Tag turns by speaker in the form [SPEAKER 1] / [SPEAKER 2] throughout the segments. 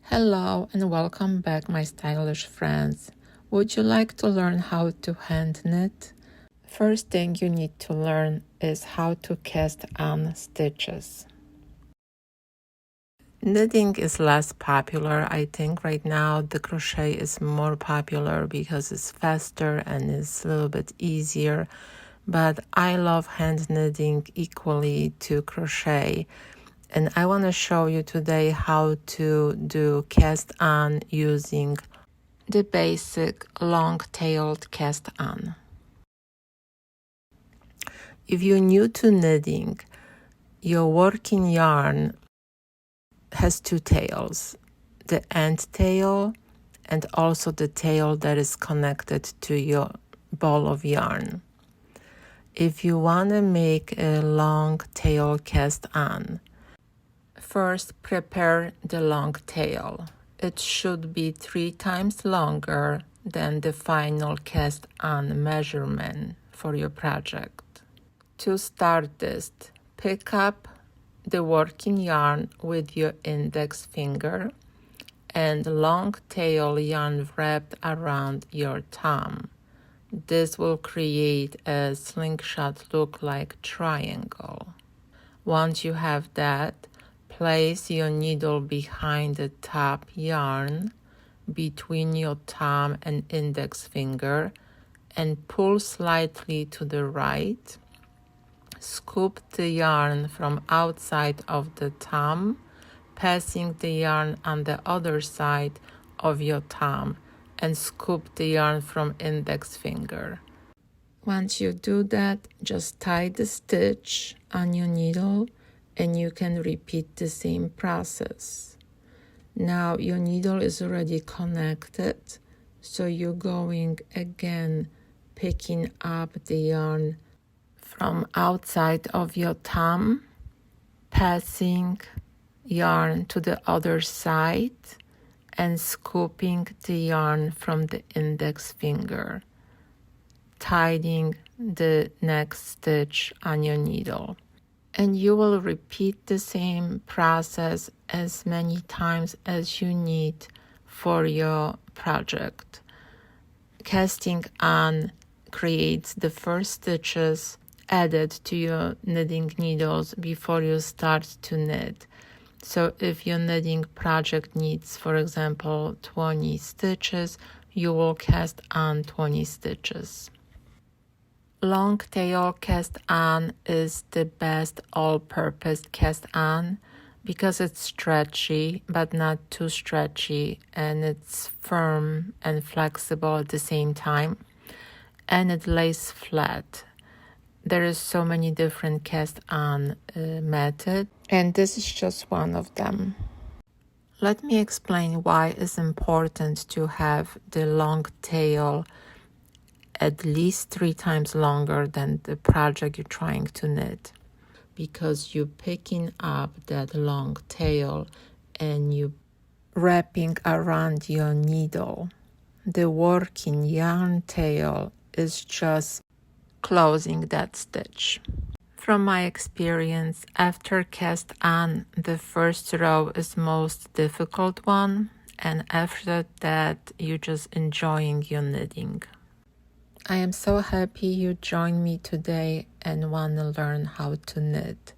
[SPEAKER 1] Hello and welcome back, my stylish friends. Would you like to learn how to hand knit? First thing you need to learn is how to cast on stitches. Knitting is less popular. I think right now the crochet is more popular because it's faster and it's a little bit easier. But I love hand knitting equally to crochet. And I want to show you today how to do cast on using the basic long-tailed cast on. If you're new to knitting, your working yarn has two tails, the end tail and also the tail that is connected to your ball of yarn. If you want to make a long tail cast on, first prepare the long tail. It should be 3 times longer than the final cast on measurement for your project. To start this, pick up the working yarn with your index finger and long tail yarn wrapped around your thumb. This will create a slingshot look-like triangle. Once you have that, place your needle behind the top yarn between your thumb and index finger and pull slightly to the right. Scoop the yarn from outside of the thumb, passing the yarn on the other side of your thumb and scoop the yarn from index finger. Once you do that, just tie the stitch on your needle and you can repeat the same process. Now your needle is already connected, so you're going again picking up the yarn from outside of your thumb, passing yarn to the other side and scooping the yarn from the index finger, tying the next stitch on your needle. And you will repeat the same process as many times as you need for your project. Casting on creates the first stitches added to your knitting needles before you start to knit. So if your knitting project needs, for example, 20 stitches, you will cast on 20 stitches. Long tail cast on is the best all-purpose cast on because it's stretchy but not too stretchy, and it's firm and flexible at the same time, and it lays flat. There is so many different cast on methods, and this is just one of them. Let me explain why it's important to have the long tail at least 3 times longer than the project you're trying to knit, because you're picking up that long tail and you wrapping around your needle. The working yarn tail is just closing that stitch. From my experience, after cast on, the first row is most difficult one, and after that you're just enjoying your knitting. I am so happy you joined me today and want to learn how to knit.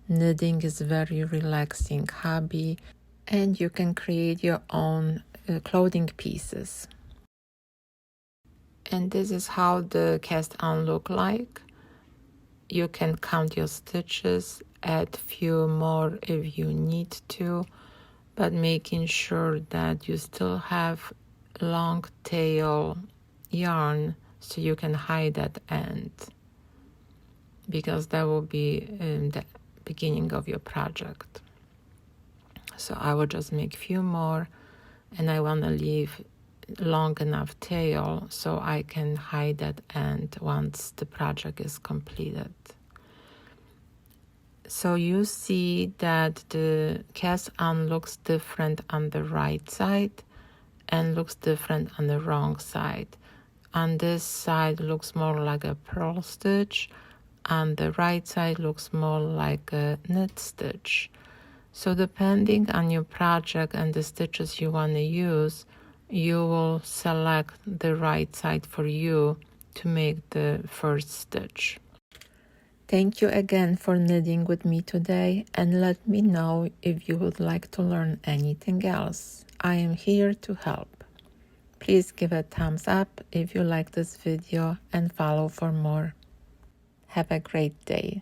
[SPEAKER 1] Knitting is a very relaxing hobby, and you can create your own clothing pieces. And this is how the cast on look like. You can count your stitches, add few more if you need to, but making sure that you still have long tail yarn so you can hide that end, because that will be in the beginning of your project. So I will just make few more, and I want to leave long enough tail so I can hide that end once the project is completed. So you see that the cast on looks different on the right side and looks different on the wrong side. On this side looks more like a purl stitch, on the right side looks more like a knit stitch. So depending on your project and the stitches you want to use, you will select the right side for you to make the first stitch. Thank you again for knitting with me today, and let me know if you would like to learn anything else. I am here to help. Please give a thumbs up if you like this video and follow for more. Have a great day.